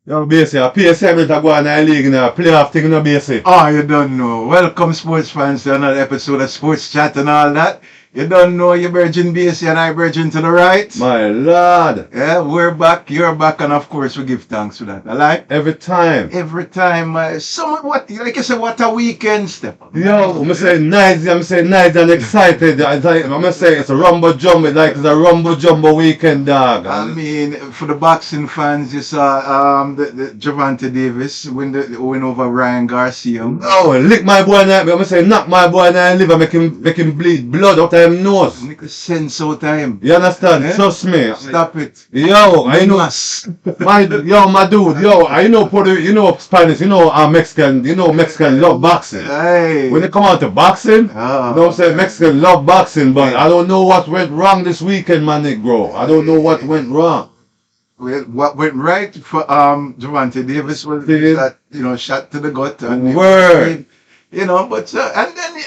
Yo, Basie, a PSM is a go on in the league now. Playoff thing, no, Basie. Oh, you don't know. Welcome, sports fans, to another episode of Sports Chat and all that. You don't know your Virgin BC and I Virgin to the right. My lord. Yeah, we're back, you're back, and of course we give thanks for that. I like Every time. every time. What like I said, what a weekend step. Yo, I'm saying nice, and excited. I'm gonna say it's a rumble jumbo, like it's a rumble jumbo weekend, dog. I mean, for the boxing fans, you saw the Javante Davis win over Ryan Garcia. Oh, lick my boy now. I'm gonna say knock my boy now and liver, make him bleed blood out of him nose. Make a sense out of him. You understand? Eh? Trust me. Stop it. Yo, I know. Mas. My dude, yo, I know Spanish, Mexican love boxing. Hey. When it come out to boxing, you know what I'm saying, Mexican love boxing, but I don't know what went wrong this weekend, my nigga. I don't know what went wrong. Well, what went right for Javante Davis was that shot to the gut and Word. but and then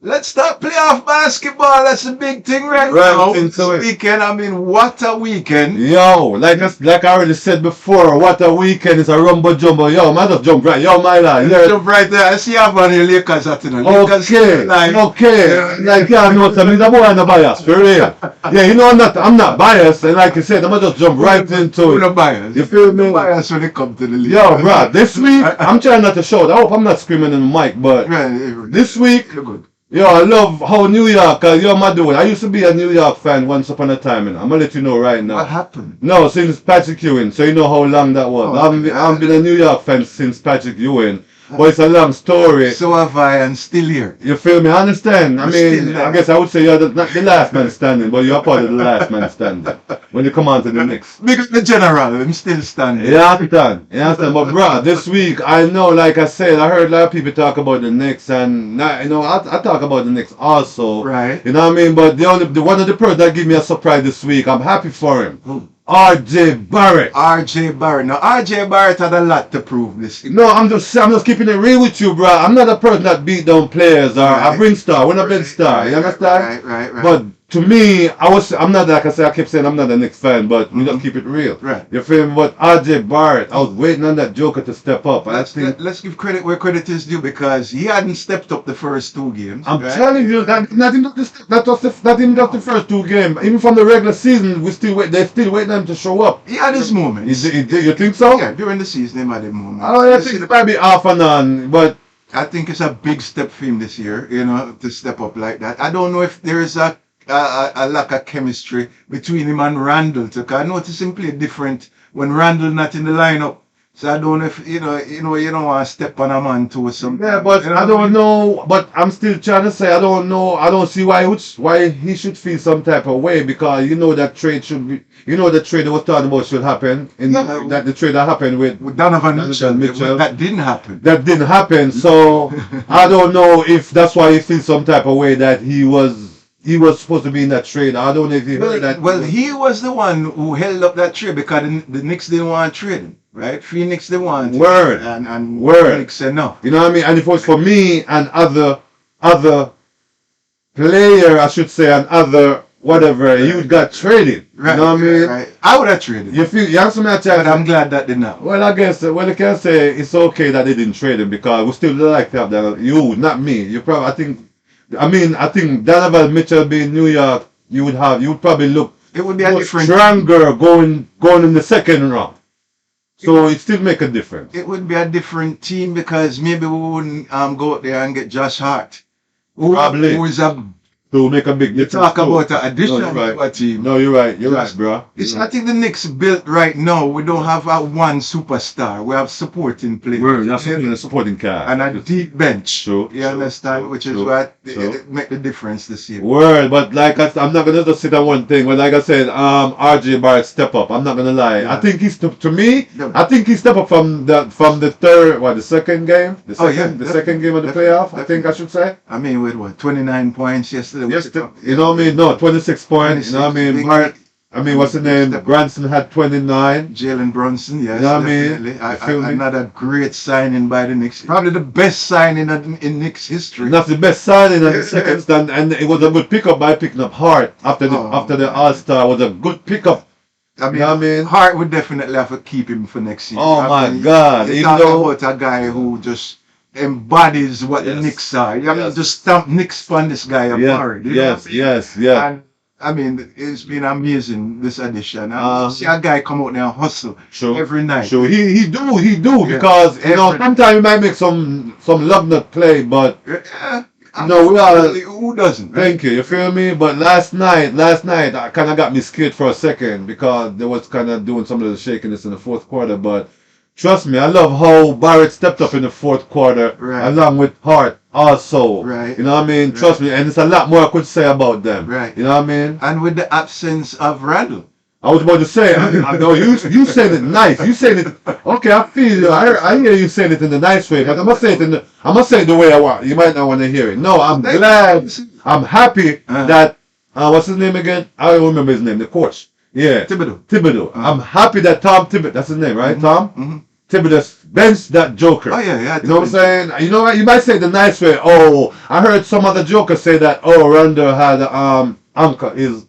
let's start playoff basketball. That's a big thing right now. Into it. Weekend. I mean, what a weekend! Yo, like I already said before, what a weekend is a rumble jumbo. Yo, man, just jump right. Yo, my lad. Jump right there. I see you have on your Lakers at the Okay, like yeah, no, tell me the boy I'm not biased, for real. Yeah, I'm not biased, and like you said, I'm gonna just jump right into We're it. not biased. You feel me? We're biased when it comes to the league. Yo, bro, this week I'm trying not to shout. I hope I'm not screaming in the mic, but this week, you're good. yo, I love how New York, yo, my dude, I used to be a New York fan once upon a time, and I'm gonna let you know right now. What happened? No, since Patrick Ewing, so you know how long that was. Oh, I've been a New York fan since Patrick Ewing, but it's a long story. So have I, and still here. You feel me? I understand. I You're mean, still there. I guess I would say you're not the last man standing, but you're part of the last man standing when you come on to the Knicks. Because the general, I'm still standing. You understand? But bro, this week, I know, like I said, I heard a lot of people talk about the Knicks, and I talk about the Knicks also. Right. You know what I mean? But the one of the pros that give me a surprise this week, I'm happy for him. Who? R.J. Barrett. RJ Barrett. Now, RJ Barrett had a lot to prove this. No, I'm just keeping it real with you, bro. I'm not a person that beat down players or I bring star. We're not big star. You understand? Right. But to me, I'm not, like I said, I keep saying I'm not a Knicks fan, but we just keep it real. Right. You feel me? But RJ Barrett, I was waiting on that Joker to step up. And Let's give credit where credit is due, because he hadn't stepped up the first two games. I'm right? telling you that not even just the first two games. Even from the regular season, they're still waiting them to show up. He had his moments. You think so? Yeah, during the season, he had his moments. I think it might be off and on, but I think it's a big step for him this year, to step up like that. I don't know if there's a lack of chemistry between him and Randall. Because I notice him play different when Randall not in the lineup. So I don't know if you don't want to step on a man too or something. yeah, but I don't know. But I'm still trying to say I don't know. I don't see why he should feel some type of way, because that trade should be. The trade that was talking about should happen. That the trade that happened with Donovan Mitchell. That didn't happen. That didn't happen. So I don't know if that's why he feels some type of way that he was supposed to be in that trade. I don't know if he heard that. Well, he was the one who held up that trade because the Knicks didn't want to trade him, right? Phoenix they wanted. Word. And Word. Phoenix said no. You know what I mean? And if it was for me and other player, I should say, and other whatever, he would got traded. Right. You know what I mean? Right. I would have traded him. You answer me a But I'm glad that did not. Well, I guess, you can say it's okay that they didn't trade him, because we still like to have that. You, not me. You probably, I think Donovan Mitchell being New York, you would probably look It would be a different. stronger going in the second round. So it still make a difference. It would be a different team, because maybe we wouldn't go out there and get Josh Hart. Probably. Who is a To make a big difference. talk about an addition No, you're to a team. No, you're right. You're right, bro. I think the Knicks built right now, we don't have a one superstar. We have supporting players. That's a supporting cast. And a deep bench. True, You understand? Which is what it make the difference this year. Word, but like I'm not gonna just sit on one thing. But like I said, RJ Barrett step up. I'm not gonna lie. Yeah. I think he's to me. Yeah. I think he step up from the second game, the second game of the playoff. I think I should say. I mean, with what, 29 points yesterday? Yes, you know what I mean? No, 26 points. You know what I mean? Barrett, what's the name? Branson had 29. Jalen Brunson, yes, You know what I mean? definitely. You feel me? Another great signing by the Knicks. Probably the best signing in Knicks history. And that's the best signing at the second stand, and it was a good pickup by picking up Hart after the All-Star was a good pickup. I You mean, know what I mean? Hart would definitely have to keep him for next season. Oh I my mean, God! you're Even talking though about a guy who just embodies what the yes, Knicks are. I mean, yes, just stamp Knicks spun this guy yes, apart. You know what yes, I mean? yes, yes. And I mean, it's been amazing this edition. I Uh, see a guy come out there and hustle Sure, every night. sure. He do Yeah, because you know every sometimes he might make some love nut play, but yeah, you know we are. absolutely. Who doesn't, right? Thank you. You feel me? But last night, I kind of got me scared for a second because they was kind of doing some of the shakiness in the fourth quarter. But trust me, I love how Barrett stepped up in the fourth quarter Right, along with Hart also. right, You know what I mean? right, Trust me, and it's a lot more I could say about them. right. You know what I mean? And with the absence of Randall. I was about to say, I know you said it nice. You said it okay. I feel you. I hear you saying it in the nice way, but I'm gonna say it the way I want. You might not want to hear it. No, I'm glad. I'm happy that what's his name again? I don't remember his name. The coach. Yeah, Thibodeau. Thibodeau. I'm happy that Tom Thibodeau. That's his name, right? Tom Mm-hmm. Thibodeau benched that Joker. Oh yeah, yeah. You know what I'm saying? You know what? You might say it the nice way. Oh, I heard some other joker say that. Oh, Randall had uncle his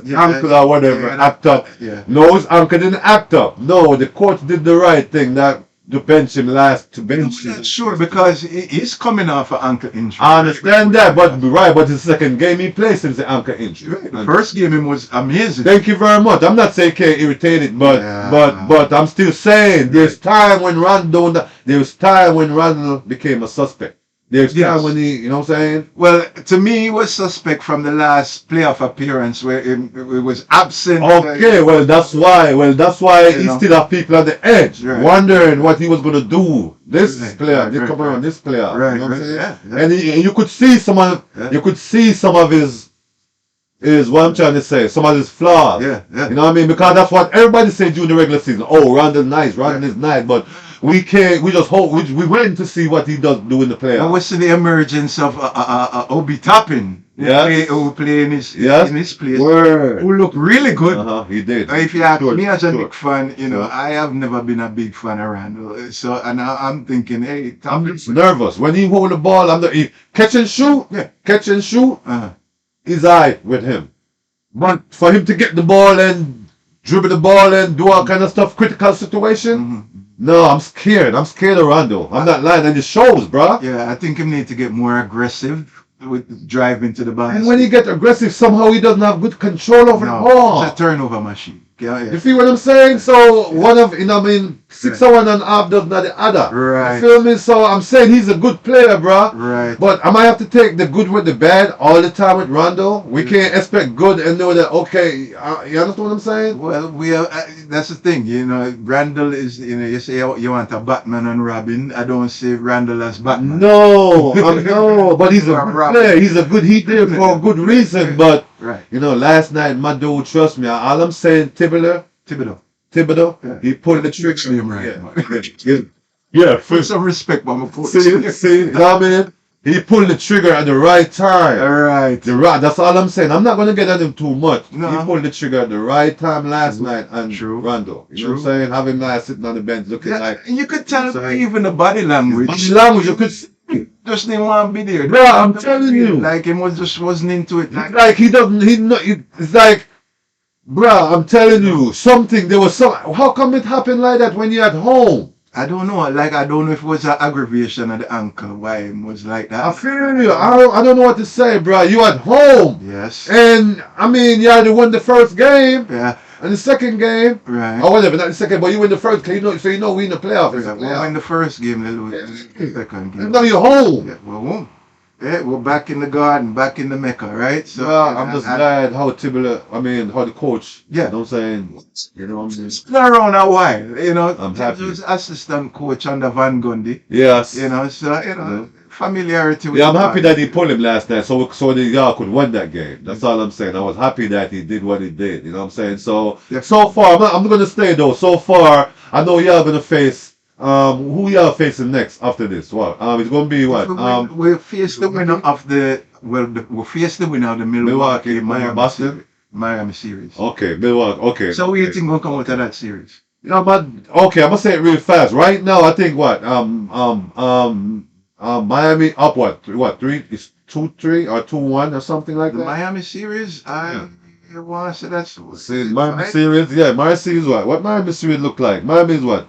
Yeah, uncle or whatever yeah, act up. yeah. No, his uncle didn't act up. No, the coach did the right thing. That to bench him to bench I'm him. not sure because he's coming off an ankle injury. I understand that, but his second game he played since the ankle injury. Right. The first game him was amazing. Thank you very much. I'm not saying K irritated, but Yeah. but I'm still saying there's time when Randall became a suspect. There's Yes. time when you know what I'm saying? Well, to me, he was suspect from the last playoff appearance where it was absent. Okay, well that's why You he know. still have people on the edge Right. wondering what he was gonna do. This Right, player, right, this right, come around, right. this player. Right, You know what I'm right, saying? yeah, yeah. And you could see Yeah. you could see some of his what I'm trying to say, some of his flaws. Yeah, yeah. You know what I mean? Because that's what everybody said during the regular season. Oh, Randall nice, Randall is nice, but we can't. We just hope. We waiting to see what he does do in the And playoffs. we see the emergence of Obi Toppin, Yes. who play in his place, Word. who look really good. He did. If you ask Sure, me as a sure. Knicks fan, you know, Sure. I have never been a big fan of Randall. So, and I'm thinking, hey, I'm Toppin. just nervous when he hold the ball. Catch and shoot. Yeah. Catch and shoot Uh, is alright with him. But for him to get the ball and dribble the ball and do all kind of stuff, critical situation. mhm. No, I'm scared. I'm scared of Randall. I'm not lying, and it shows, bruh. Yeah, I think him need to get more aggressive with driving to the basket. And when he get aggressive, somehow he doesn't have good control over the ball. It's a turnover machine. Yeah, You yeah. feel what I'm saying? So one of six of one and a half does not the other. Right. You feel me? So I'm saying he's a good player, bruh. Right. But I might have to take the good with the bad all the time with Rondo. We can't expect good and know that okay. You understand what I'm saying? Well, we are. That's the thing, you know. Randall is, you know, you say you want a Batman and Robin. I don't see Randall as Batman. No, no. But he's a good Robin. player. He there for a good reason. But Right. you know, last night my dude, trust me. All I'm saying, Thibodeau. Thibodeau, Yeah. he pulled the trigger. Actually, I'm right. Yeah, Put some respect on my foot. see, you know what I mean? He pulled the trigger at the right time. All right. That's all I'm saying. I'm not gonna get at him too much. No. He pulled the trigger at the right time last True. night and True. Rondo. You know what I'm True. saying? Have him nice sitting on the bench looking Yeah, like and you could tell Sorry. even the body language. body language. You could see. Just didn't want to be there. Bro, I'm telling you. Like him wasn't into it. Like he doesn't. It's like, bro, I'm telling you something. There was some. How come it happened like that when you're at home? I don't know. Like I don't know if it was an aggravation of the ankle why him was like that. I feel you. I don't know what to say, bro. You at home, Yes. and I mean, you had to win the first game Yeah. and the second game. Right. Or whatever, not the second, but you win the first game. So you know we in the playoff. It's a Yeah, well, playoff. in the first game, they lose the second game. Now you're home. Yeah, well, yeah, we're back in the garden, back in the Mecca, right? So Well, I'm just glad how how the coach, Yeah. you know what I'm saying? You know what I'm saying? It's been around a while, you know. I'm He happy. was assistant coach under Van Gundy, Yes. you know. So familiarity. With Yeah, I'm the happy guy. that he pulled him last night, so the y'all could win that game. That's all I'm saying. I was happy that he did what he did. You know what I'm saying? So Yeah. so far, I'm gonna stay though. So far, I know y'all gonna face who y'all facing next after this? What? It's gonna be what? We face the winner of the we face the winner of the Milwaukee Miami Boston. series. Miami series. Okay, Milwaukee. Okay. So what do you think will come out of that series? No, but okay, I'm gonna say it really fast. Right now, I think what Miami up what 3? It's 2-3 or 2-1 or something like The that. Miami series, Yeah. You want to say that's See, Miami series, yeah, Miami series what? What Miami series look like? Miami is what?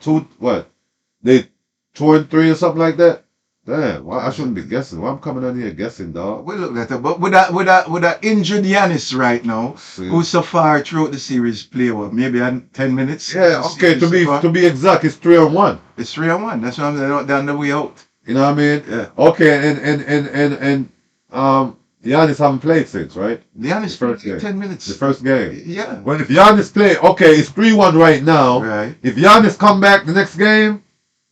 They 2-3 or something like that? Damn, why I shouldn't be guessing. Why I'm coming on here guessing, dog? We look at that, but with that injured Giannis right now, See. who so far throughout the series play what, maybe 10 minutes. Yeah, okay, So to be exact, it's 3-1. it's 3-1. That's why I'm they're on the way out. You know what I mean? Yeah. Okay, and Giannis haven't played since, right? Giannis The first played game. 10 minutes. The first game. Yeah. Well, if Giannis play, okay, it's 3-1 right now. Right. If Giannis come back the next game,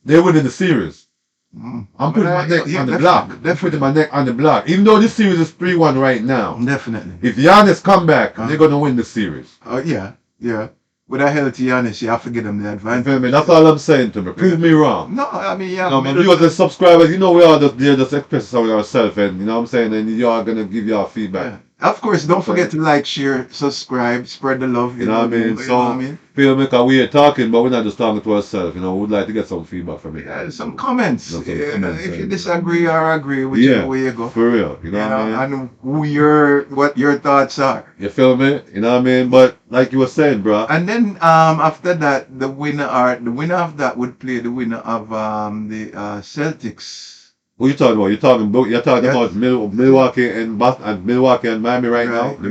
they're winning the series. I'm putting my neck on the block. I'm putting my neck on the block. Even though this series is 3-1 right now. Definitely. If Giannis come back, they're going to win the series. Oh, yeah. Yeah. With a healthy Giannis, you have to give them the You advantage. feel me? That's all I'm saying to me. Prove me wrong. No, I mean, yeah. No, man, you as the subscribers, you know we are just there just expressing ourselves, and you know what I'm saying, and you are gonna give your feedback. Yeah. Of course, don't forget to like, share, subscribe, spread the love. You know what I mean? You know what I mean? Feel me? Cause we are talking, but we're not just talking to ourselves. You know, we'd like to get some feedback from it. Yeah, some comments. No, some Yeah, comments, if you yeah. disagree or agree, whichever way you go. For real. You know what I mean? And what your thoughts are. You feel me? You know what I mean? But like you were saying, bro. And then after that, the winner of that would play the winner of the Celtics. What you talking about? You're talking Yeah. about Milwaukee and Boston, and Milwaukee and Miami right now. Right. The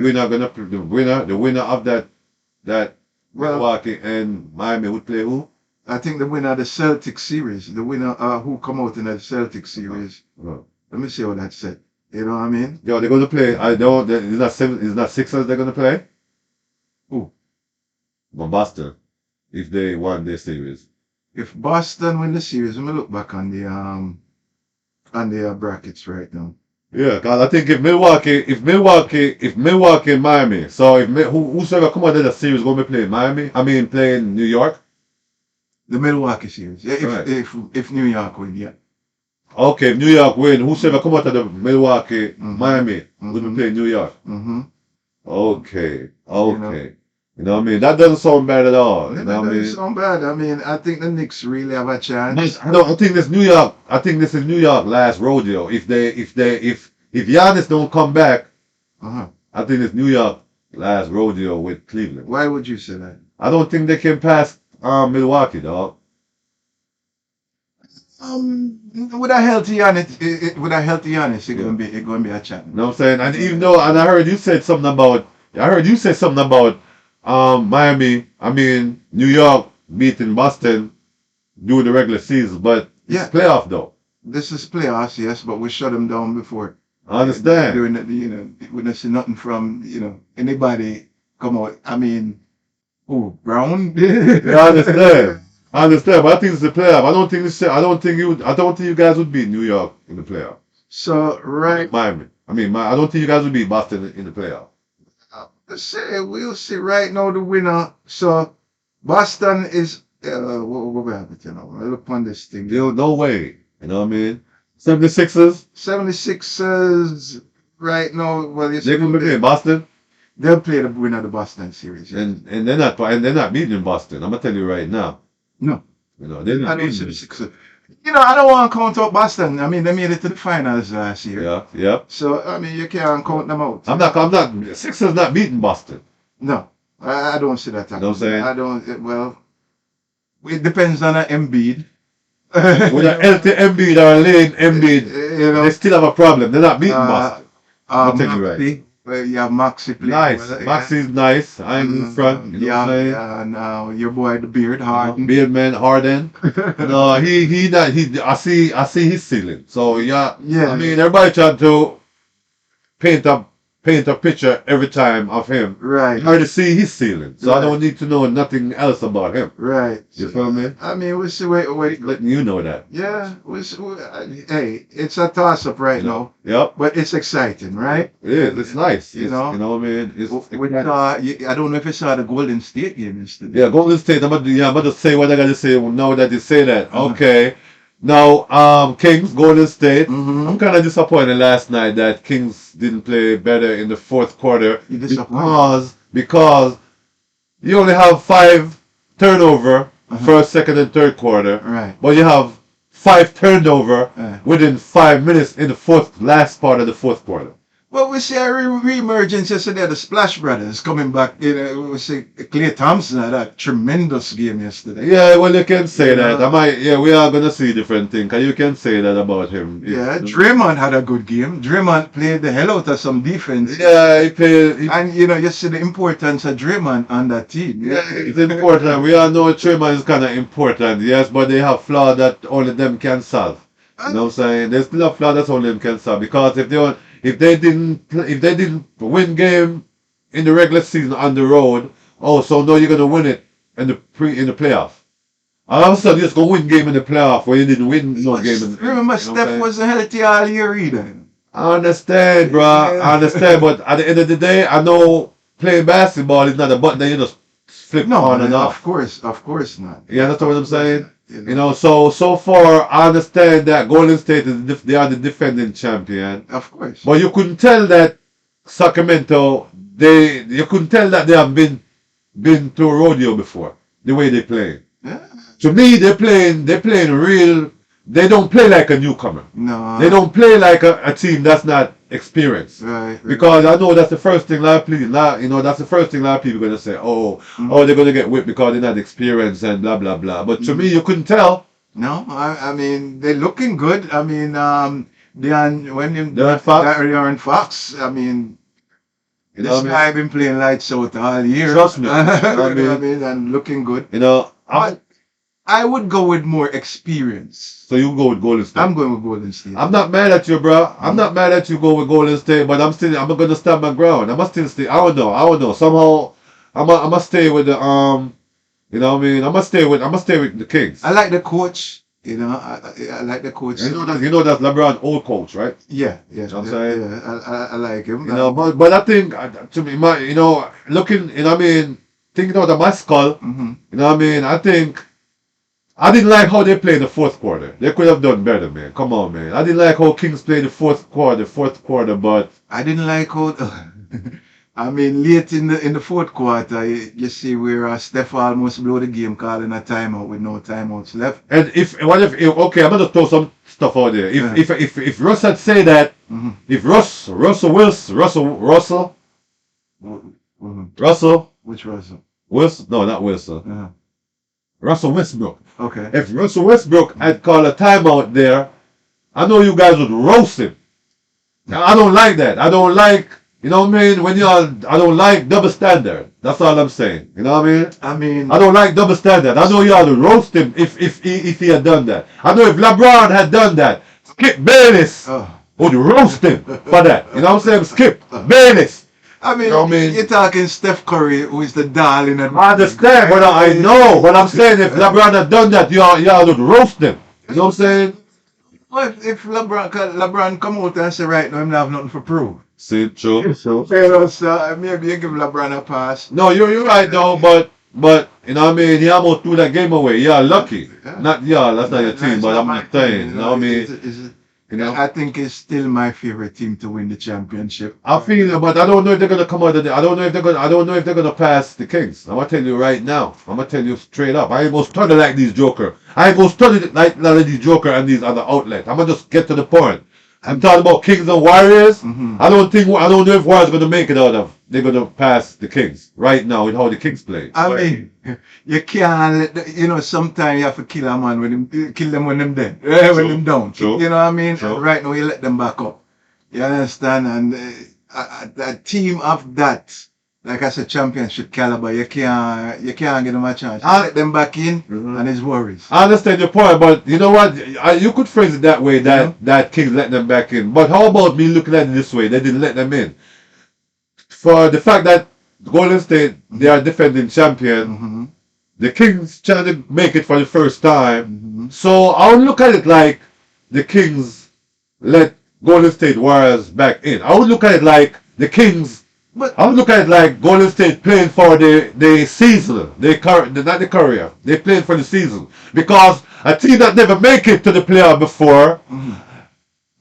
winner of that Well, Milwaukee and Miami would play who? I think the winner of the Celtics series, the winner who come out in the Celtics series. Oh. Let me see what that said. You know what I mean? Yo, they're gonna play. I don't. It's not Sixers. They're gonna play. Who? Well, Boston, if they won their series. If Boston win the series, let me look back on the brackets right now. Yeah, cause I think if Milwaukee and Miami. So if whosoever come out of the series gonna be playing Miami. I mean playing New York. The Milwaukee series. Yeah, Right. if New York win, yeah. Okay, if New York win, whosoever come out of the Milwaukee, Miami will be Mhm. playing New York. Mm-hmm. Okay. You know what I mean? That doesn't sound bad at all. You know what I mean? Sound bad. I mean, I think the Knicks really have a chance. I think this New York. I think this is New York last rodeo. If Giannis don't come back, Uh-huh. I think it's New York last rodeo with Cleveland. Why would you say that? I don't think they can pass Milwaukee, dog. With a healthy Giannis, it's gonna be a chance. You know what I'm saying? And even though, and I heard you said something about Miami. I mean New York beating Boston during the regular season, but Yeah. it's playoff though. This is playoffs, yes, but we shut them down before. I understand. Doing it, we don't see nothing from anybody come out. I mean, who Brown? Yeah, I understand, but I think it's the playoff. I don't think you guys would beat New York in the playoff. So right, Miami. I don't think you guys would beat Boston in the playoff. let's say we'll see right now the winner. So Boston is what will happen? I look on this thing. No way. You know what I mean? 76ers. 76ers right now. Well, They're gonna be playing Boston, they'll play the winner of the Boston series. Yes. and they're not beating Boston. I'm gonna tell you right now. No. You know they're I not don't see beating. the Sixers. I don't want to count out Boston. I mean, they made it to the finals last year. Yeah. So, I mean, you can't count them out. I'm not. Sixers not beating Boston. No, I don't see that. You know what I'm saying? I don't. Well, it depends on an Embiid. With an healthy Embiid or a lane Embiid, they still have a problem. They're not beating Boston. I'll tell you right. Maxey, well, yeah, Maxi playing. Nice. Well, Maxey's nice. I'm in front. You know what I'm saying? Yeah, and your boy the Beard Harden. Beardman Harden. No, he not. I see his ceiling. So yeah. Yeah. I mean, everybody trying to paint a picture every time of him. Right. I already see his ceiling, so I Right. don't need to know nothing else about him. Right. You feel me? I mean, we'll see. Wait. Letting you know that. Yeah. Hey, it's a toss up right now, Yep. but it's exciting, right? It is. It's nice. You know? You know what I mean? I don't know if you saw the Golden State game yesterday. Yeah, Golden State. I'm about to say what I gotta say now that you say that. Uh-huh. Okay. Now, Kings, Golden State. Mhm. I'm kind of disappointed last night that Kings didn't play better in the fourth quarter You disappointed? because you only have 5 turnover Uh-huh. first, second, and third quarter, Right. but you have 5 turnover Yeah. within 5 minutes in the last part of the fourth quarter. Well, we see a re-emergence yesterday. The Splash Brothers coming back. We see Clay Thompson had a tremendous game yesterday. Yeah, well, you can say that. Yeah. Yeah, we are gonna see different things. You can say that about him. Yeah, Draymond had a good game. Draymond played the hell out of some defense. Yeah, he played. And you see the importance of Draymond on that team. Yeah, it's important. We all know Trayman is kind of important, yes, but they have flaws that only them can solve. You know what I'm saying? There's still a flaw that only them can solve because if they didn't win game in the regular season on the road, oh, so now you're gonna win it in the playoff. All of a sudden, you're just gonna win game in the playoff where you didn't win no game. Remember, Steph wasn't healthy all year either. I understand, bro. I understand, but at the end of the day, I know playing basketball is not a button that you just flip on and off. Of course not. You understand what I'm saying? You know, so far I understand that Golden State they are the defending champion. Of course. But you couldn't tell that Sacramento you couldn't tell that they have been to a rodeo before the way they play. Yeah. To me, they're playing real. They don't play like a newcomer. No. They don't play like a team that's not experienced. Right. Because I know that's the first thing that's the first thing a lot of people are gonna say, oh, they're gonna get whipped because they're not experienced and blah blah blah. But to me, you couldn't tell. No, I mean they're looking good. I mean, De'Aaron Fox. I mean, this guy been playing lights out all year. Trust me. I mean, and looking good. You know, I would go with more experience. So you go with Golden State. I'm going with Golden State. I'm not mad at you, bro. I'm not mad at you go with Golden State, but I'm gonna stand my ground. I'm still stay. I don't know. Somehow I'm gonna stay with the you know what I mean? I'm gonna stay with the Kings. I like the coach. You know, I like the coach. You know that's LeBron old coach, right? Yeah. You know what I'm saying? Yeah, I like him. You know, but I think to me, looking, you know what I mean, thinking out of my skull, you know what I mean, I didn't like how they played the fourth quarter. They could have done better, man. Come on, man. I didn't like how Kings played the fourth quarter, but I didn't like how. I mean, late in the fourth quarter, you see where Steph almost blew the game, calling a timeout with no timeouts left. And okay, I'm gonna throw some stuff out there. If Russ had said that, if Russell, Which Russell? No, not Wilson. Russell Westbrook. Okay. If Russell Westbrook had called a timeout there, I know you guys would roast him. Now, I don't like that. I don't like, you know what I mean? I don't like double standard. That's all I'm saying. You know what I mean? I don't like double standard. I know you ought to roast him if he had done that. I know if LeBron had done that, Skip Bayless would roast him for that. You know what I'm saying? Skip Bayless. I mean, you know what I mean? You're talking Steph Curry, who is the darling. I understand, but I know. But I'm saying if LeBron had done that, you would roast him. You know what I'm saying? Well, if LeBron come out and say, right now, I'm not have nothing for prove. See, true. So maybe you give LeBron a pass. No, you're right, though, but you know what I mean? He almost threw that game away. Yeah, lucky. That's not your team, but I'm just saying. You know what I mean? I think it's still my favorite team to win the championship. I feel it, but I don't know if they're gonna come out of I don't know if they're gonna pass the Kings. I'm gonna tell you right now. I'm gonna tell you straight up. I ain't gonna study like these Joker. I ain't gonna study like these Joker and these other outlets. I'm gonna just get to the point. I'm talking about Kings and Warriors. I don't know if Warriors are gonna make it out of. They're gonna pass the Kings right now with how the Kings play. I mean, you can't let sometimes you have to kill a man kill them when them dead, when them down. True. You know what I mean? True. Right now you let them back up. You understand? And a team of that, like I said, championship caliber, you can't give them a chance. You let them back in, and it's worries. I understand your point, but you know what? You could phrase it that way, that Kings let them back in. But how about me looking at it this way? They didn't let them in. For the fact that Golden State, they are defending champion, the Kings trying to make it for the first time. So I would look at it like the Kings let Golden State Warriors back in. I would look at it like the Kings. I would look at it like Golden State playing for the season, not the career. They playing for the season because a team that never make it to the playoff before.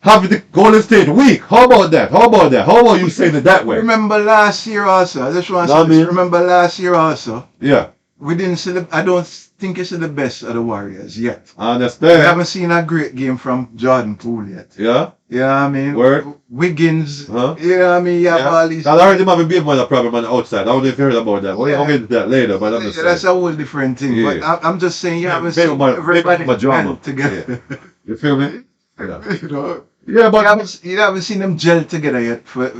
Have the Golden State weak. How about that? How about you saying it that way? Remember last year also. I just want to say, remember last year also. Yeah. we didn't see I don't think it's the best of the Warriors yet. I We understand. haven't seen a great game from Jordan Poole yet. Yeah? You know what I mean? Word? Wiggins, Huh? you know what I mean? You have Yeah. all these. I heard him have a big man problem on the outside. I don't know if you heard about that. We'll get into that later, but I'm just Yeah, that's saying. a whole different thing. Yeah. But I'm just saying you haven't Big seen man- everybody big man drama. gel together. You feel me? Yeah. You know? Yeah, but You haven't seen them gel together yet for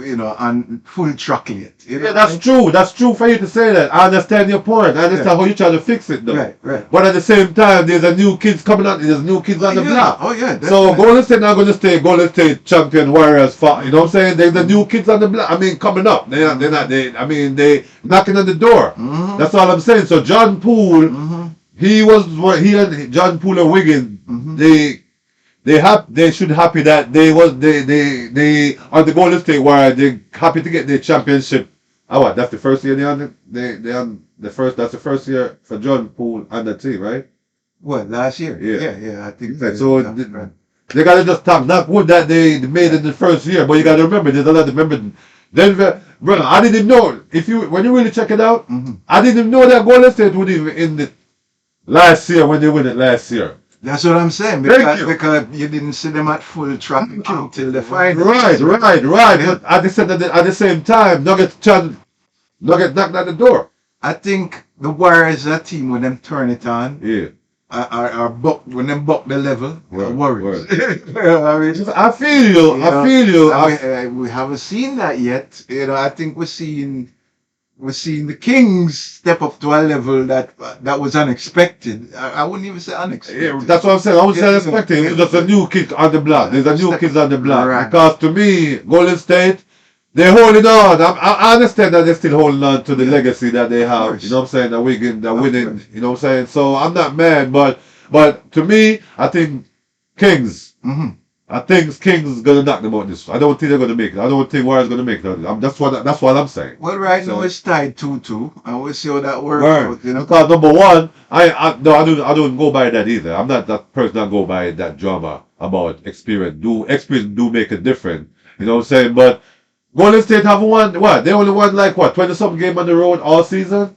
on full track yet. You know yeah, what I that's mean? true. That's true for you to say that. I understand your point. I understand how you try to fix it, though. Right. But at the same time, there's a new kids coming out. There's new kids on the block. Oh yeah. So definitely. Golden State not going to stay Golden State champion Warriors. You know what I'm saying? There's the new kids on the block. I mean, coming up. They're not. They knocking on the door. Mhm. That's all I'm saying. So John Poole, Mhm. he and John Poole and Wiggins, Mhm. they should happy that they on the Golden State where they happy to get their championship. What? That's the first year they on the first. That's the first year for John Poole and the team, right? What, last year? Yeah. Yeah. I think Yeah, so yeah, right. they gotta just talk. Not good that they made it in the first year, but you gotta remember there's a lot. Remember Denver, brother. I didn't even know when you really check it out. Mhm. I didn't even know that Golden State would even in the last year when they win it last year. That's what I'm saying. Thank you. Because you didn't see them at full track until the final. Right. Yeah. But at the same time, Nuggets knocked at the door. I think the Warriors are a team when them turn it on Yeah. are when them buck the level. Word, Warriors. I mean, I feel you. I feel you. we haven't seen that yet. You know, I think we're seeing the Kings step up to a level that was unexpected. I wouldn't even say unexpected. Yeah, that's what I'm saying. I was Yeah, expecting yeah. it's just a new kid on the block. There's a new kids on the block. Right. Because to me, Golden State, they're holding on. I understand that they're still holding on to the legacy that they have. course. You know what I'm saying? The Wiggins, the Of winning. course. You know what I'm saying? So I'm not mad, but to me, I think Kings. Mm-hmm. I think Kings is gonna knock them out this. I don't think they're gonna make it. I don't think Warriors gonna make it. That's what I'm saying. Well, right So- now it's tied 2-2, and we'll see how that works Right. out. You know, Because number one, I don't go by that either. I'm not that person that go by that drama about experience. Experience do make a difference. You know what I'm saying? But Golden State haven't won what? They only won 20 something game on the road all season.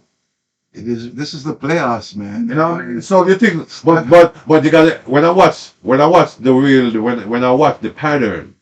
this is the playoffs, man. You know, so you think, but you gotta when I watch when I watch the pattern,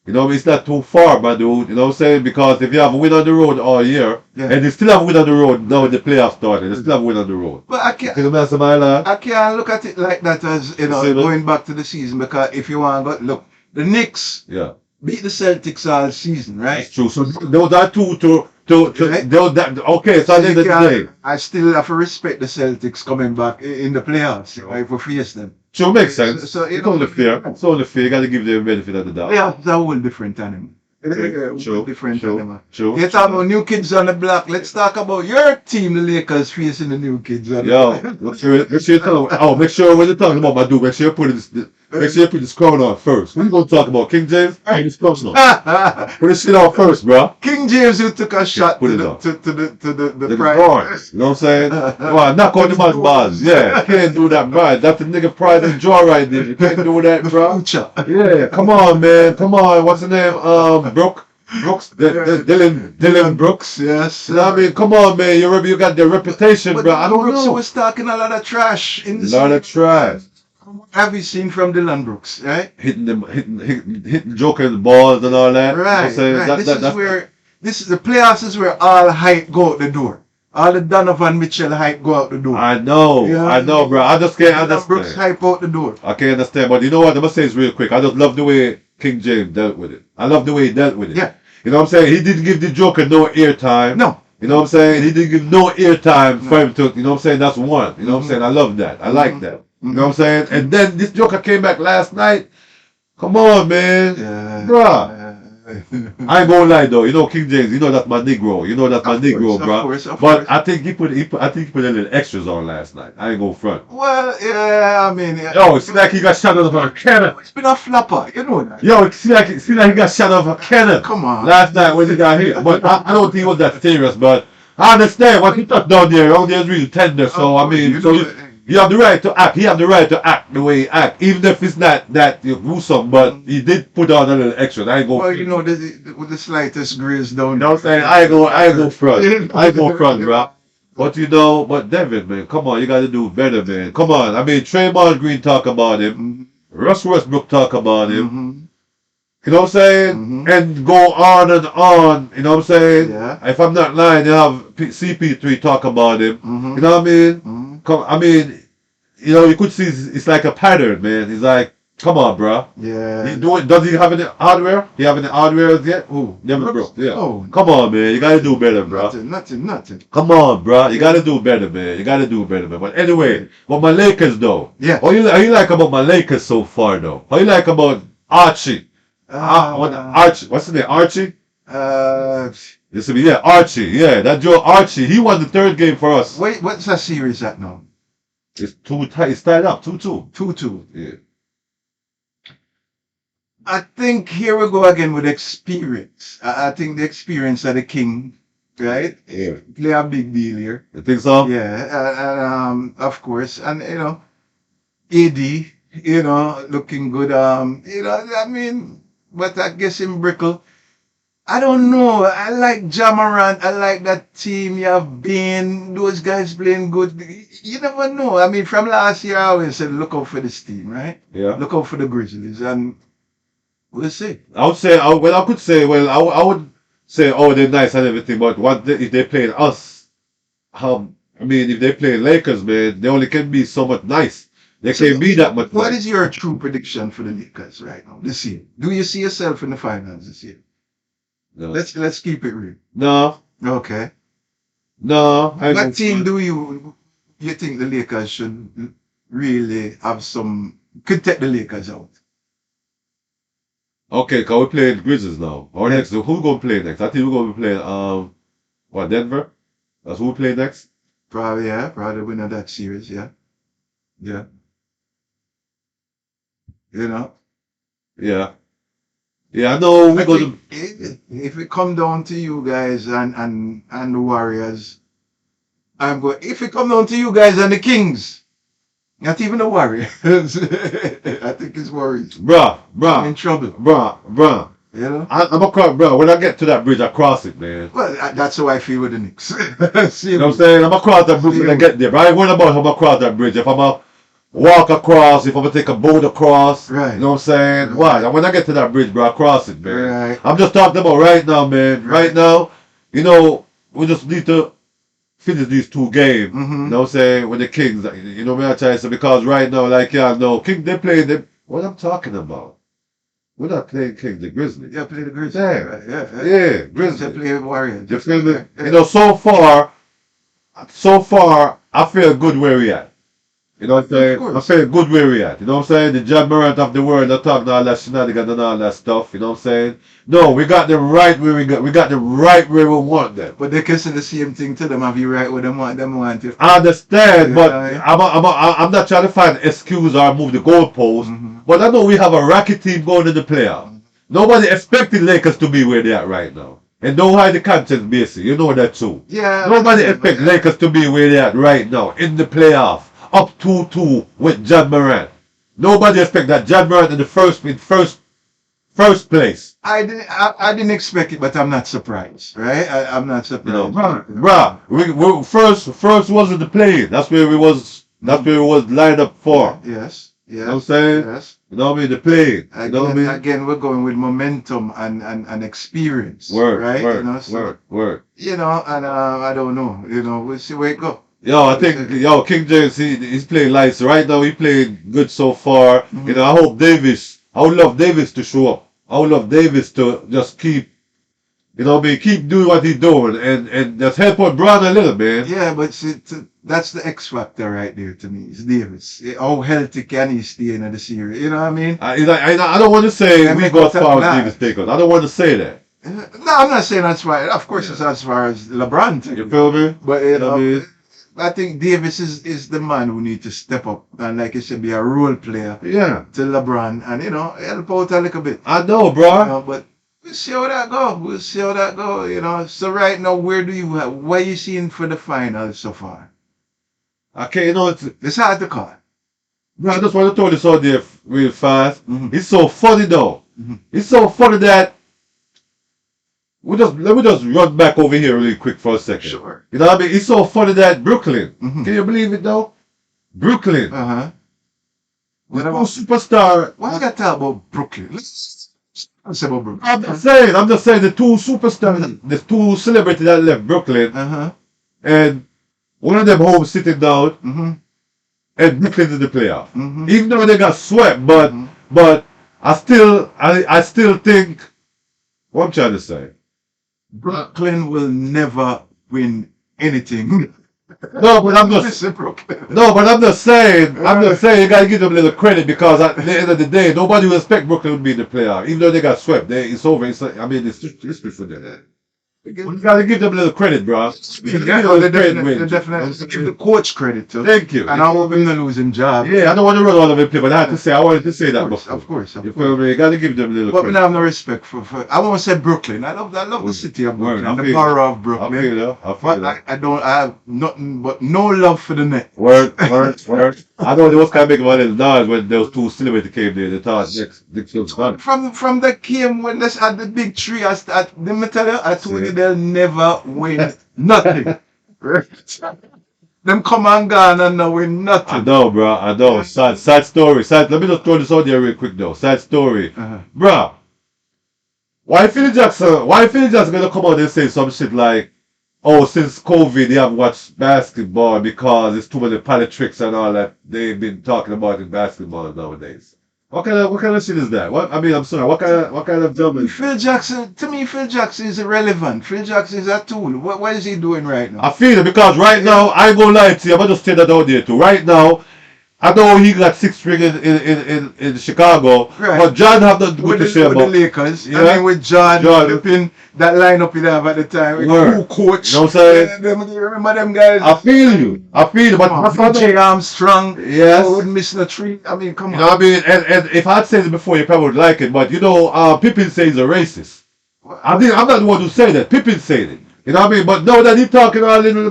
you know, it's not too far, my dude. You know what I'm saying? Because if you have a win on the road all year, Yeah. and they still have a win on the road now the playoffs started, they still have a win on the road. But I can't. Can you imagine my lad? I can't look at it like that as See that? going back to the season, because if you want to go look, the Knicks Yeah, beat the Celtics all season, right? that's true. So those are two to Right. those that okay. So at the end of the day, I still have to respect the Celtics coming back in the playoffs if we face them. sure makes sense. So, you it's know, only fair. It's only fair. You got to give them the benefit of the doubt. Playoffs are a whole different animal. True, Different true, animal. true. You talk about new kids on the block. Let's talk about your team, the Lakers, facing the new kids on the Yo, block. make sure you tell them. Oh, make sure when you're talking about my dude, make sure you put this crown on first. We're gonna talk about King James. Hey, this crown on. Put this shit on first, bro. King James, who took a shot put to it the, on. to the The pride. guard. You know what I'm saying? Well, knock on the man's bars. Yeah, can't do that, bro. That's the nigga pride and joy right there. You can't do that, bro. Future. Yeah, come on, man. Come on. What's the name? Brooks. Dylan Brooks. Yes. You know what I mean? Come on, man. You got the reputation, But bro. I don't Brooks know. was talking a lot of trash in the Lot of trash. What have you seen from Dylan Brooks, right? Hitting Joker's balls and all that. Right, You know what I'm right. saying? This is the playoffs is where all hype go out the door. All the Donovan Mitchell hype go out the door. I know, bro. I just can't Dylan Brooks understand. hype out the door. I can't understand, but you know what? I'm gonna say this real quick. I just love the way King James dealt with it. I love the way he dealt with it. Yeah. You know what I'm saying? He didn't give the Joker no airtime. No. You know what I'm saying? He didn't give no airtime for him to, you know what I'm saying? That's one. You know what I'm saying? I love that. I like that. You know what I'm saying? And then this Joker came back last night. Come on, man. Yeah. Bruh. I ain't gonna lie though, you know King James, you know that's my Negro, bro. Of course. But I think he put a little extras on last night. I ain't gonna front. Well, yeah, I mean, Yo, it seems like he got shot out of a cannon. it's been a flopper, you know that. Yo, it seems like he got shot out of a cannon. Come on. Last night when he got hit. But I don't think it was that serious, but I understand what he touched down there is really tender. So I mean, You so know, you have the right to act. He have the right to act the way he act, even if it's not that gruesome. But he did put on a little extra. I ain't gonna. well, you know, with the slightest grace down. You know what I'm saying? I ain't go front. I ain't go front, bro. But you know, but Devin, man, come on, you got to do better, man. Come on. I mean, Draymond Green talk about him. Mhm. Russ Westbrook talk about him. Mhm. You know what I'm saying? Mhm. And go on and on. You know what I'm saying? Yeah. If I'm not lying, they have CP3 talk about him. Mhm. You know what I mean? Mhm. Come, I mean, you know, you could see it's like a pattern, man. He's like, come on, bro. Yeah. Does he have any hardware? He have any hardware yet? Ooh, never, bro. Yeah. Oh, Come on, man. You gotta do better, bro. nothing. Come on, bro. You gotta do better, man. You gotta do better, man. But anyway, what my Lakers though? Yeah. How you like about my Lakers so far though? How you like about Archie? Archie. What's his name? Archie? This will be yeah, Archie. Yeah, that Joe Archie. He won the third game for us. Wait, what's that series at now? It's it's tied up, 2-2. 2-2. Yeah. I think here we go again with experience. I think the experience of the king, right? Yeah. Play a big deal here. You think so? Yeah, and of course, and AD, looking good. I mean, but I guess in Brickle, I don't know. I like Jamarant. I like that team. You have Bane. Those guys playing good. You never know. I mean, from last year, I always said, look out for this team, right? Yeah. Look out for the Grizzlies, and we'll see. I would say, I could say, I would say, oh, they're nice and everything, but if they played us? I mean, if they play Lakers, man, they only can be so much nice. They can't be that much What nice. is your true prediction for the Lakers right now this year? Do you see yourself in the finals this year? No. Let's keep it real. No. Okay. No. What team do you think the Lakers should really have could take the Lakers out? Okay, can we play the Grizzlies now? Or Yeah. next, who we gonna play next? I think we're gonna be playing Denver? That's who we play next? Probably, yeah. Probably win that series, yeah. Yeah. You know? Yeah. Yeah, I know we're I gonna think if it come down to you guys and the Warriors, if it come down to you guys and the Kings, not even the Warriors, I think it's Warriors. I'm in trouble. bruh. You know? I'm a cross, bro. When I get to that bridge, I cross it, man. Well, that's how I feel with the Knicks. You know what I'm saying? I'm gonna cross that bridge when I get there. But I ain't worried about how I'm gonna cross that bridge. If I'm gonna walk across, if I'm gonna take a boat across, Right. you know what I'm saying? Right. Why? And when I get to that bridge, bro, I cross it, man. Right. I'm just talking about right now, man. Right now, we just need to finish these two games. Mhm. You know what I'm saying? With the Kings, you know what I'm trying to say? Because right now, like y'all know, King they playing them. What I'm talking about? We're not playing King, the Grizzlies. Yeah, play the Grizzlies. Yeah. Right, yeah. Yeah, To Grizzlies. play Warriors. You feel me? Yeah. You know, so far, I feel good where we at. You know what I'm saying? course. I feel good where we at. You know what I'm saying? The John Morant of the world, not talking all that shenanigans and all that stuff. You know what I'm saying? No, we got them right where we got them right where we want them. But they can say the same thing to them. Have you right where them want to? I understand, but Yeah. I'm not trying to find an excuse or move the goalpost. Mhm. But I know we have a racket team going in the playoff. Nobody expected Lakers to be where they are right now. And don't hide the contents, basically. You know that too. Yeah. Nobody expect Lakers to be where they are right now in the playoff, up 2-2 with John Morant. Nobody expect that John Morant in the first place. I didn't expect it, but I'm not surprised, right? I'm not surprised. You know, bruh, we first wasn't the play. That's where we was. That's where we was lined up for. Yes. You know what I'm saying? Yes. You know what I mean? The play. You know what I mean? Again, we're going with momentum and experience, Word, right? word, You know, so, word. and I don't know. We'll see where it goes. Yo, I think King James he's playing lights right now. He playing good so far. Mhm. You know, I would love Davis to show up. I would love Davis to just keep doing what he's doing and just help out Brown a little, man. Yeah, but that's the X factor right there to me. It's Davis. How healthy can he stay in the series? You know what I mean? I don't want to say And we make go us as far as laugh. Davis takers. I don't want to say that. No, I'm not saying that's why. Of course, it's as far as LeBron. You feel me? But You know what I mean? I think Davis is the man who needs to step up and, like you said, be a role player Yeah. to LeBron and help out a little bit. I know, bro. But we'll see how that go. We'll see how that go. So right now, what are you seeing for the finals so far? Okay, It's hard to call. bro, I just want to throw this out there real fast. Mhm. It's so funny though. Mhm. It's so funny that Let me just run back over here really quick for a second. Sure. You know what I mean? It's so funny that Brooklyn. Mhm. Can you believe it though? Brooklyn. Uh-huh. The What two about, superstar. why you got to talk about Brooklyn? Let's say about Brooklyn. I'm just saying the two superstars, the two celebrities that left Brooklyn, Uh-huh. and one of them home sitting down, Mm-hmm. and Brooklyn in the playoff. Mm-hmm. Even though they got swept, but I still think what I'm trying to say. Brooklyn will never win anything. No, but I'm just Listen, Brooklyn. no, but I'm just saying you gotta give them a little credit because at the end of the day, nobody will expect Brooklyn to be in the playoff. Even though they got swept, it's over. I mean, it's history for them. You gotta give them a little credit, bro. You Yeah, gotta they give them definitely, credit, give the coach credit too. Thank you. And I want him to lose his job. Yeah, I don't want to run all of it, but I had to say, I wanted to say that before. Of course. You feel me? You gotta give them a little But we credit. have no respect for I won't say Brooklyn. I love the city of Word, Brooklyn, I the feel borough of I Brooklyn. feel that. I feel But that. I have nothing but no love for the net. Word. I know there was kind of big one of noise when those two celebrities came there. They thought next was done. From the game when they had the big tree, let me tell you, I told you they'll never win nothing. Them come and gone and now win I nothing. know, bro. I know. Sad story. Let me just throw this out there real quick, though. Sad story, Uh-huh. bro. Why Philly Jackson gonna come out and say some shit like, "Oh, since COVID, they haven't watched basketball because it's too many politics and all that they've been talking about in basketball nowadays." What kind of shit is that? I'm sorry. What kind of job is? To me, Phil Jackson is irrelevant. Phil Jackson is a tool. What is he doing right now? I feel it because right now I ain't gonna lie to you. I'm gonna just say that out there too. Right now, I know he got 6 ring in Chicago, Right. but John have nothing good to say With the about. Lakers. Yeah. I mean, with John John. flipping that lineup he have at the time. With Word. cool coach. You know what I'm saying? Remember them guys? I feel you, but J. Armstrong. Yes. Wouldn't miss a tree. I mean, come You on. know what I mean? And if I'd said it before, you probably would like it. But you know, Pippen says he's a racist. I'm not the one who said that. Pippen said it. You know what I mean? But now that he's talking all little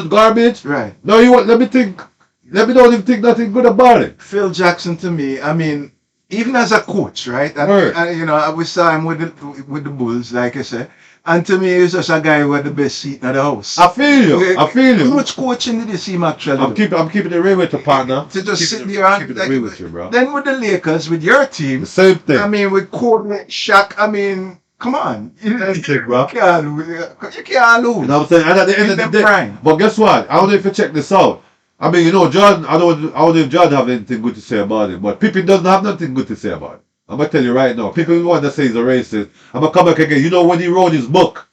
garbage, Right. no, you want let me don't even think nothing good about it. Phil Jackson to me, I mean, even as a coach, right? Word. We saw him with the Bulls, like I said. And to me, he's just a guy who had the best seat in the house. I feel you. How much coaching did you see him actually do? I'm keeping it real with you, partner. To just sit Keeping there and it real with you, bro. then with the Lakers, with your team, The same thing. I mean, with Kobe, Shaq, I mean, come on. You Same thing, bro. can't lose. You can't lose. You know what I'm saying? And at the end In of the them day, prime. but guess what? I don't know if you check this out. I mean, you know, John. I don't know if John have anything good to say about it, but Pippen doesn't have nothing good to say about it. I'm gonna tell you right now. People want to say he's a racist. I'm gonna come back again. You know when he wrote his book,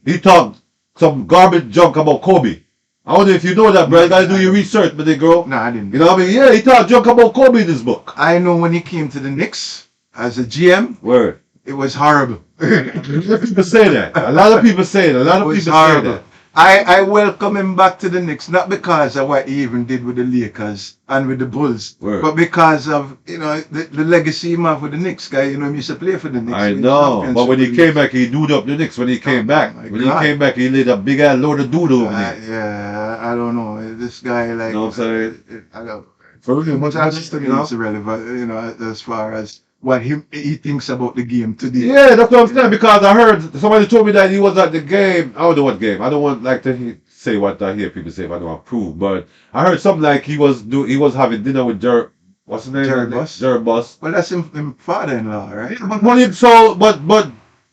he talked some garbage junk about Kobe. I wonder if you know that, bro. You gotta do your research, but they girl. No, I didn't. You know what I mean? Yeah, he talked junk about Kobe in his book. I know when he came to the Knicks as a GM, Word. it was horrible. A lot of people say that. A lot of people say that. A lot It of was people say horrible. that. I welcome him back to the Knicks, not because of what he even did with the Lakers and with the Bulls, Word. but because of, the legacy he have with the Knicks guy. He used to play for the Knicks. I win know, championship but when he with came the back, he dooed up the Knicks. When he came back, my when God. he came back, he laid a big ass load of doodle over there. Yeah, I don't know. This guy, like, You know what I'm saying? I don't. For real, Much much, to you me know? it's irrelevant, as far as what he thinks about the game today. Yeah, that's what I'm saying. Because I heard somebody told me that he was at the game. I don't know what game. I don't want like to say what I hear people say if I don't approve. But I heard something like he was having dinner with what's his name? Jared Buss. Jared Buss. Well, that's him father-in-law, right?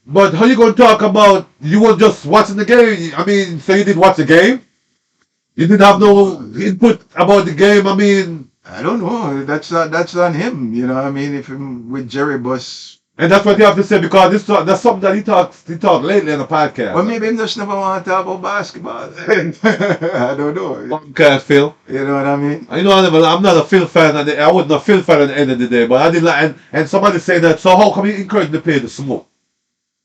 But how you gonna talk about you was just watching the game? I mean, so you didn't watch the game? You didn't have no input about the game. I mean, I don't know. That's on him. You know what I mean? If him with Jerry Buss. and that's what you have to say because that's something that he talked lately on the podcast. Well, maybe him just never want to talk about basketball. I don't know. Okay, Phil. You know what I mean? You know, I'm not a Phil fan, and I wasn't a Phil fan at the end of the day, but I did like, and somebody say that, so how come you encourage the player to smoke?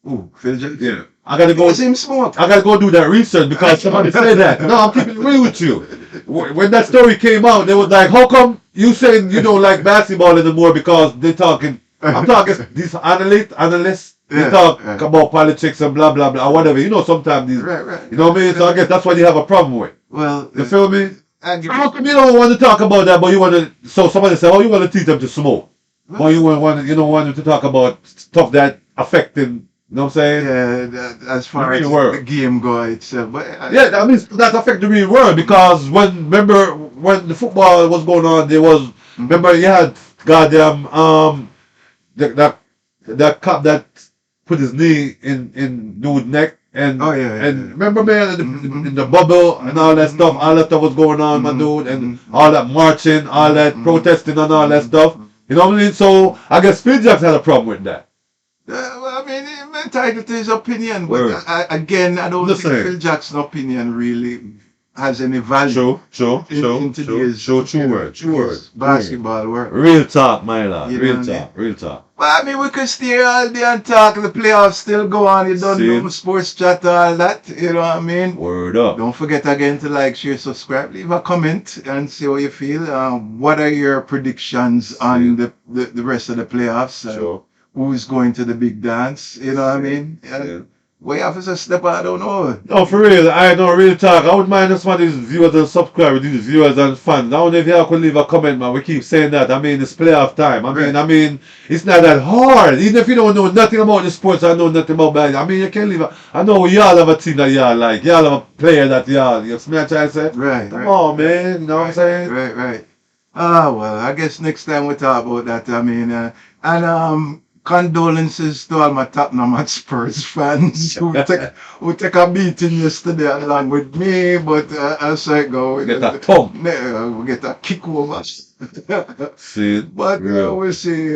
Ooh, Phil Jackson. Yeah. I gotta go. Does him smoke? I gotta go do that research because somebody said that. No, I'm keeping it real with you. When that story came out, they was like, how come you saying you don't like basketball anymore because they're talking, I'm talking, these analysts, they Yeah, talk yeah. about politics and blah, blah, blah, or whatever. You know, sometimes these, Right. you know what I mean? So I guess that's what you have a problem with. Well, You feel me? I give How come you don't want to talk about that, but you want to? So somebody say, "Oh, you want to teach them to smoke," or you don't want them to talk about stuff that affecting You know what I'm saying? Yeah, as The far as real the world. game go itself. But Yeah, I mean that affect the real world because remember when the football was going on, there was remember you had goddamn that that cop that put his knee in dude's neck oh yeah, yeah, and yeah. remember man Mm-hmm. in the bubble and all that stuff was going on, my dude, and all that marching, all that protesting and all that stuff. You know what I mean? So I guess Phil Jackson had a problem with that. Well, I mean, I'm entitled to his opinion, but Word. again, I don't think Listen. Phil Jackson's opinion really has any value in today's True word, true word. basketball world. Real talk, my lord. You know Real what I mean? talk, real talk. Well, I mean, we could stay all day and talk. The playoffs still go on. You don't See? know sports chat, all that. You know what I mean? Word up. Don't forget again to like, share, subscribe, leave a comment, and see how you feel. What are your predictions on the rest of the playoffs? Sure. Who's going to the big dance? You know what I mean? Yeah. Way off is a step, I don't know. No, for real, I don't really talk. I wouldn't mind if some of these viewers and subscribers, these viewers and fans. I don't know if y'all could leave a comment, man. We keep saying that. I mean, it's playoff time. I mean, it's not that hard. Even if you don't know nothing about the sports, I know nothing about that. I mean, you can leave a. I know y'all have a team that y'all like. Y'all have a player that y'all. You see me? I try to say. Right. Come on, man. You know what I'm saying? Right. Ah, well, I guess next time we talk about that. I mean, condolences to all my Tottenham Spurs fans who take a beating yesterday along with me, but as I go, Get that thump. we get a kick over. See? But Real. we'll see.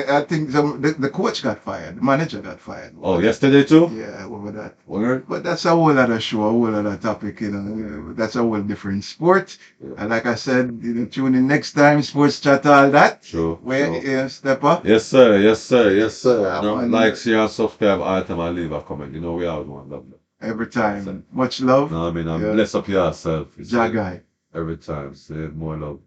I think the coach got fired, the manager got fired. Oh, yesterday too? Yeah, over that. Word? But that's a whole other show, a whole other topic, you know. That's a whole different sport. And like I said, you know, tune in next time, sports chat, all that. Sure. Where step up. Yes, sir. Yes, sir. Yes, sir. Yeah, No, man. like, share, and subscribe all the time. I leave a comment. You know, we all want love. Every time. Much love. No, I mean, I'm Yeah. bless up yourself. Jagai. Every time. Say more love.